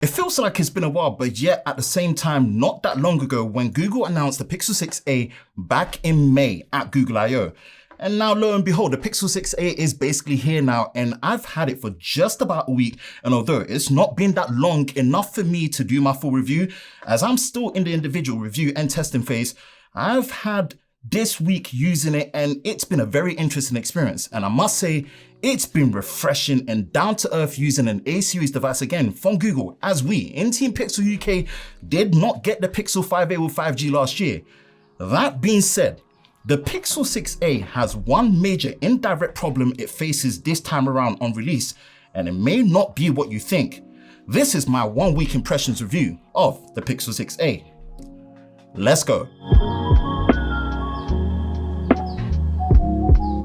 It feels like it's been a while, but yet at the same time, not that long ago when Google announced the Pixel 6a back in May at Google I/O. And now lo and behold, the Pixel 6a is basically here now, and I've had it for just about a week. And although it's not been that long enough for me to do my full review, as I'm still in the individual review and testing phase, I've had this week using it and it's been a very interesting experience. And I must say, it's been refreshing and down to earth using an A-series device again from Google, as we in Team Pixel UK did not get the Pixel 5a with 5G last year. That being said, the Pixel 6a has one major indirect problem it faces this time around on release, and it may not be what you think. This is my 1 week impressions review of the Pixel 6a. Let's go.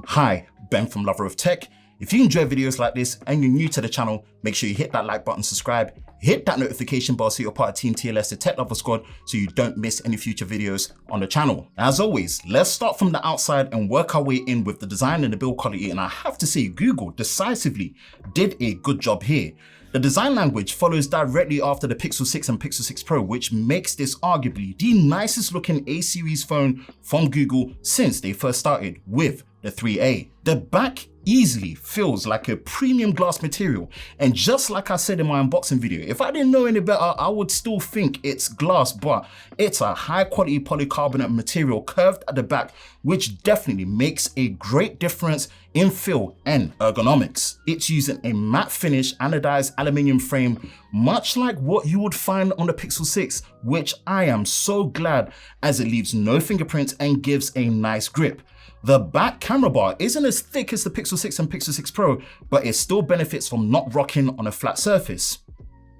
Hi, Ben from Lover of Tech. If you enjoy videos like this and you're new to the channel, make sure you hit that like button, subscribe, hit that notification bell so you're part of Team TLS, the Tech Lover Squad, so you don't miss any future videos on the channel. As always, let's start from the outside and work our way in with the design and the build quality, and I have to say Google decisively did a good job here. The design language follows directly after the Pixel 6 and Pixel 6 Pro, which makes this arguably the nicest looking A-series phone from Google since they first started with the 3A. The back easily feels like a premium glass material, and just like I said in my unboxing video, if I didn't know any better, I would still think it's glass, but it's a high quality polycarbonate material curved at the back, which definitely makes a great difference in feel and ergonomics. It's using a matte finish anodized aluminium frame, much like what you would find on the Pixel 6, which I am so glad, as it leaves no fingerprints and gives a nice grip. The back camera bar isn't as thick as the Pixel 6 and Pixel 6 Pro, but it still benefits from not rocking on a flat surface.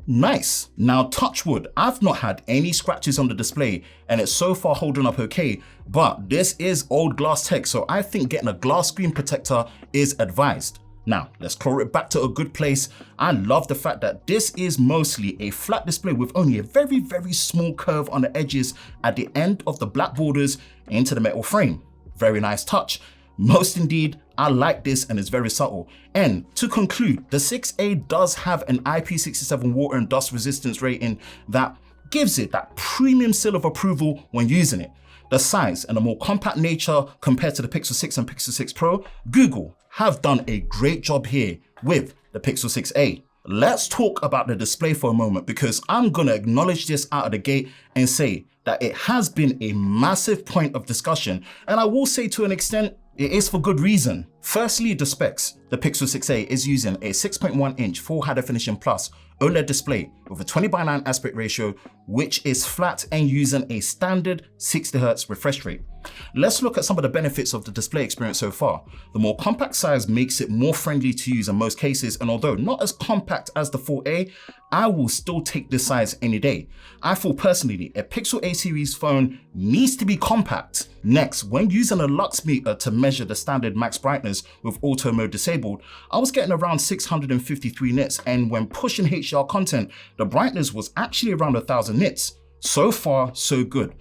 Nice. Now touch wood, I've not had any scratches on the display and it's so far holding up okay, but this is old glass tech, so I think getting a glass screen protector is advised. Now, let's claw it back to a good place. I love the fact that this is mostly a flat display with only a very, very small curve on the edges at the end of the black borders into the metal frame. Very nice touch. Most indeed, I like this and it's very subtle. And to conclude, the 6a does have an IP67 water and dust resistance rating that gives it that premium seal of approval when using it. The size and the more compact nature compared to the Pixel 6 and Pixel 6 Pro, Google have done a great job here with the Pixel 6a. Let's talk about the display for a moment, because I'm gonna acknowledge this out of the gate and say that it has been a massive point of discussion, and I will say to an extent, it is for good reason. Firstly, the specs. The Pixel 6a is using a 6.1 inch Full High Definition Plus OLED display with a 20:9 aspect ratio, which is flat and using a standard 60Hz refresh rate. Let's look at some of the benefits of the display experience so far. The more compact size makes it more friendly to use in most cases, and although not as compact as the 4a, I will still take this size any day. I feel personally a Pixel A-series phone needs to be compact. Next, when using a lux meter to measure the standard max brightness with auto mode disabled, I was getting around 653 nits, and when pushing HDR content, the brightness was actually around 1000 nits. So far, so good.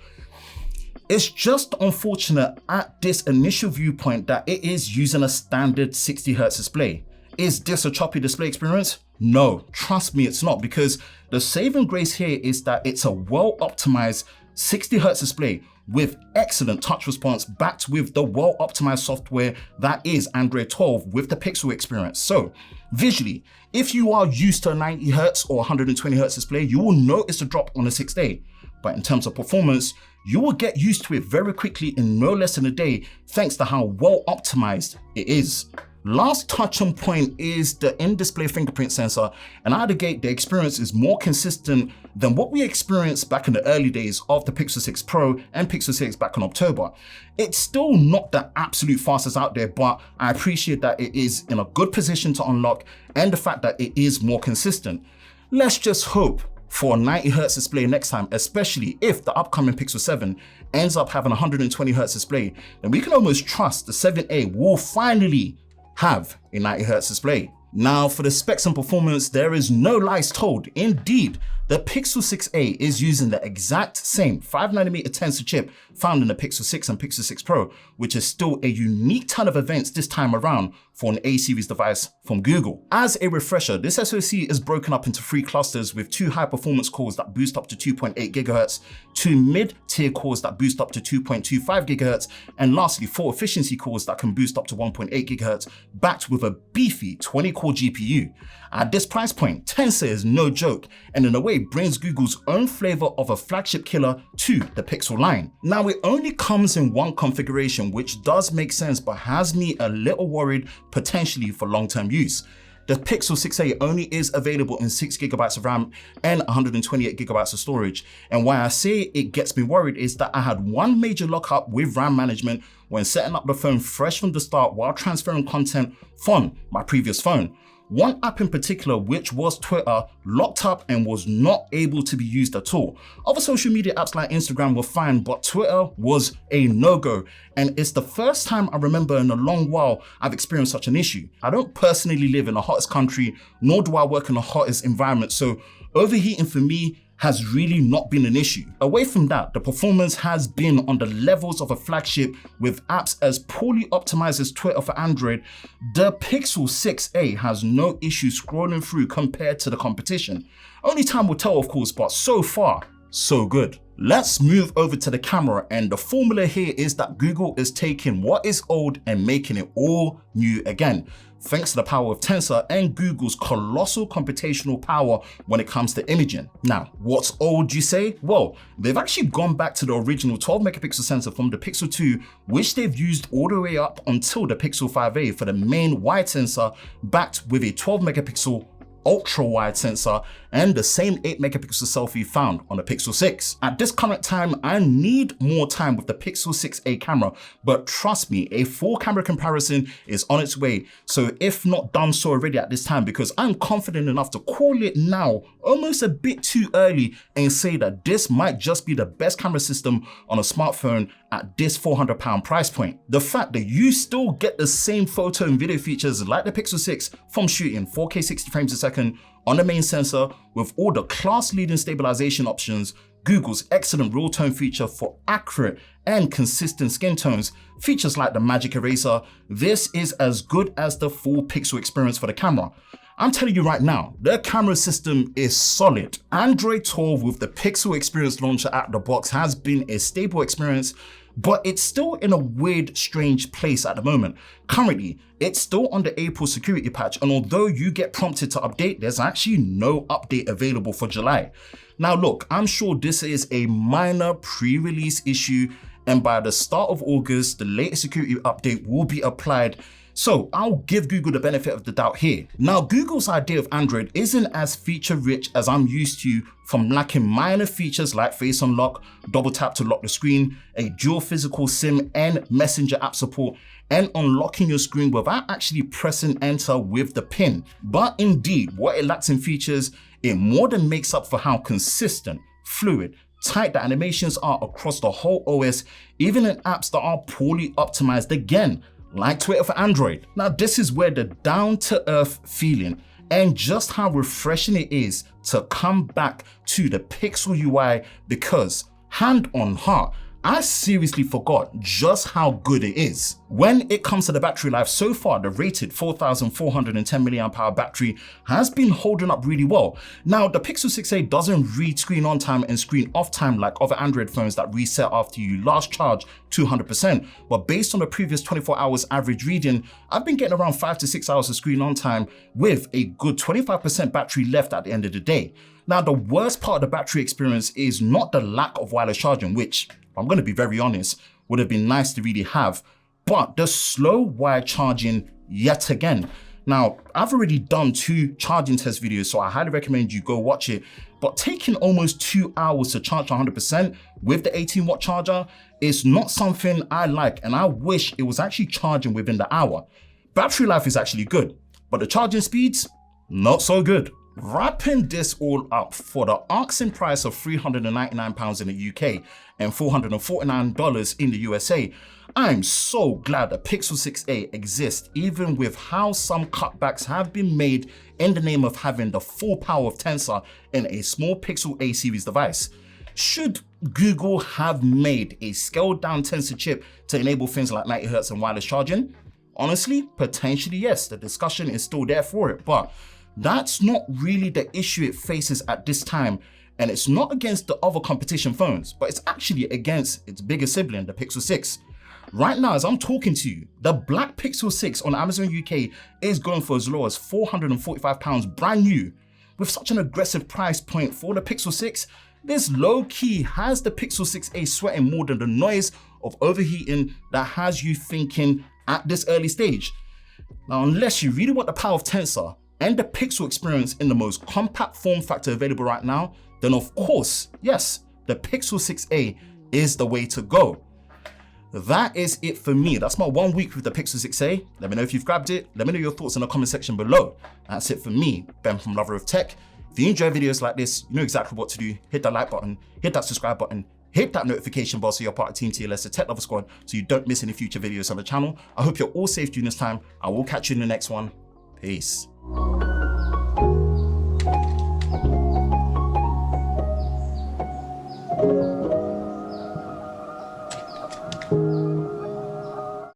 It's just unfortunate at this initial viewpoint that it is using a standard 60Hz display. Is this a choppy display experience? No, trust me, it's not, because the saving grace here is that it's a well-optimized 60Hz display with excellent touch response backed with the well-optimized software that is Android 12 with the Pixel experience. So visually, if you are used to a 90Hz or 120Hz display, you will notice a drop on the 6a. But in terms of performance, you will get used to it very quickly in no less than a day, thanks to how well optimized it is. Last touch on point is the in-display fingerprint sensor, and out of the gate, the experience is more consistent than what we experienced back in the early days of the Pixel 6 Pro and Pixel 6 back in October. It's still not the absolute fastest out there, but I appreciate that it is in a good position to unlock and the fact that it is more consistent. Let's just hope for a 90Hz display next time, especially if the upcoming Pixel 7 ends up having a 120Hz display, then we can almost trust the 7a will finally have a 90Hz display. Now for the specs and performance, there is no lies told. Indeed, The Pixel 6a is using the exact same 5nm Tensor chip found in the Pixel 6 and Pixel 6 Pro, which is still a unique turn of events this time around for an A-series device from Google. As a refresher, this SoC is broken up into 3 clusters with 2 high-performance cores that boost up to 2.8 GHz, 2 mid-tier cores that boost up to 2.25 GHz, and lastly 4 efficiency cores that can boost up to 1.8 GHz, backed with a beefy 20-core GPU. At this price point, Tensor is no joke, and in a way brings Google's own flavor of a flagship killer to the Pixel line. Now, it only comes in one configuration, which does make sense, but has me a little worried potentially for long-term use. The Pixel 6a only is available in 6GB of RAM and 128GB of storage. And why I say it gets me worried is that I had one major lockup with RAM management when setting up the phone fresh from the start while transferring content from my previous phone. One app in particular, which was Twitter, locked up and was not able to be used at all. Other social media apps like Instagram were fine, but Twitter was a no-go. And it's the first time I remember in a long while I've experienced such an issue. I don't personally live in the hottest country, nor do I work in the hottest environment, so overheating for me has really not been an issue. Away from that, the performance has been on the levels of a flagship with apps as poorly optimized as Twitter for Android. The Pixel 6a has no issue scrolling through compared to the competition. Only time will tell, of course, but so far, so good. Let's move over to the camera, and the formula here is that Google is taking what is old and making it all new again, thanks to the power of Tensor and Google's colossal computational power when it comes to imaging. Now, what's old, you say? Well, they've actually gone back to the original 12-megapixel sensor from the Pixel 2, which they've used all the way up until the Pixel 5a for the main wide sensor, backed with a 12-megapixel ultra-wide sensor and the same 8-megapixel selfie found on the Pixel 6. At this current time, I need more time with the Pixel 6a camera, but trust me, a full camera comparison is on its way. So if not done so already at this time, because I'm confident enough to call it now, almost a bit too early, and say that this might just be the best camera system on a smartphone at this £400 price point. The fact that you still get the same photo and video features like the Pixel 6 from shooting 4K 60 frames a second on the main sensor with all the class-leading stabilization options, Google's excellent real tone feature for accurate and consistent skin tones, features like the Magic Eraser, this is as good as the full Pixel experience for the camera. I'm telling you right now, the camera system is solid. Android 12 with the Pixel Experience Launcher out of the box has been a stable experience, but it's still in a weird, strange place at the moment. Currently, it's still under April security patch, and although you get prompted to update, there's actually no update available for July. Now look, I'm sure this is a minor pre-release issue, and by the start of August, the latest security update will be applied. So I'll give Google the benefit of the doubt here. Now, Google's idea of Android isn't as feature rich as I'm used to, from lacking minor features like face unlock, double tap to lock the screen, a dual physical SIM and messenger app support, and unlocking your screen without actually pressing enter with the pin. But indeed, what it lacks in features, it more than makes up for how consistent, fluid, tight the animations are across the whole OS, even in apps that are poorly optimized again, like Twitter for Android. Now, this is where the down-to-earth feeling and just how refreshing it is to come back to the Pixel UI, because hand on heart, I seriously forgot just how good it is. When it comes to the battery life, so far the rated 4,410 mAh battery has been holding up really well. Now, the Pixel 6a doesn't read screen on time and screen off time like other Android phones that reset after you last charge 200%, but based on the previous 24 hours average reading, I've been getting around 5 to 6 hours of screen on time with a good 25% battery left at the end of the day. Now, the worst part of the battery experience is not the lack of wireless charging, which, I'm going to be very honest, would have been nice to really have, but the slow wire charging yet again. Now, I've already done 2 charging test videos, so I highly recommend you go watch it, but taking almost 2 hours to charge 100% with the 18-watt charger is not something I like, and I wish it was actually charging within the hour. Battery life is actually good, but the charging speeds, not so good. Wrapping this all up, for the asking price of £399 in the UK and $449 in the USA, I'm so glad the Pixel 6a exists, even with how some cutbacks have been made in the name of having the full power of Tensor in a small Pixel A series device. Should Google have made a scaled down Tensor chip to enable things like 90Hz and wireless charging? Honestly, potentially yes, the discussion is still there for it, but that's not really the issue it faces at this time, and it's not against the other competition phones, but it's actually against its bigger sibling, the Pixel 6. Right now, as I'm talking to you, the black Pixel 6 on Amazon UK is going for as low as £445 brand new. With such an aggressive price point for the Pixel 6, this low-key has the Pixel 6a sweating more than the noise of overheating that has you thinking at this early stage. Now, unless you really want the power of Tensor and the Pixel experience in the most compact form factor available right now, then of course, yes, the Pixel 6a is the way to go. That is it for me. That's my 1 week with the Pixel 6a. Let me know if you've grabbed it. Let me know your thoughts in the comment section below. That's it for me, Ben from Lover of Tech. If you enjoy videos like this, you know exactly what to do. Hit that like button, hit that subscribe button, hit that notification bell so you're part of Team TLS, the Tech Lover Squad, so you don't miss any future videos on the channel. I hope you're all safe during this time. I will catch you in the next one. Peace.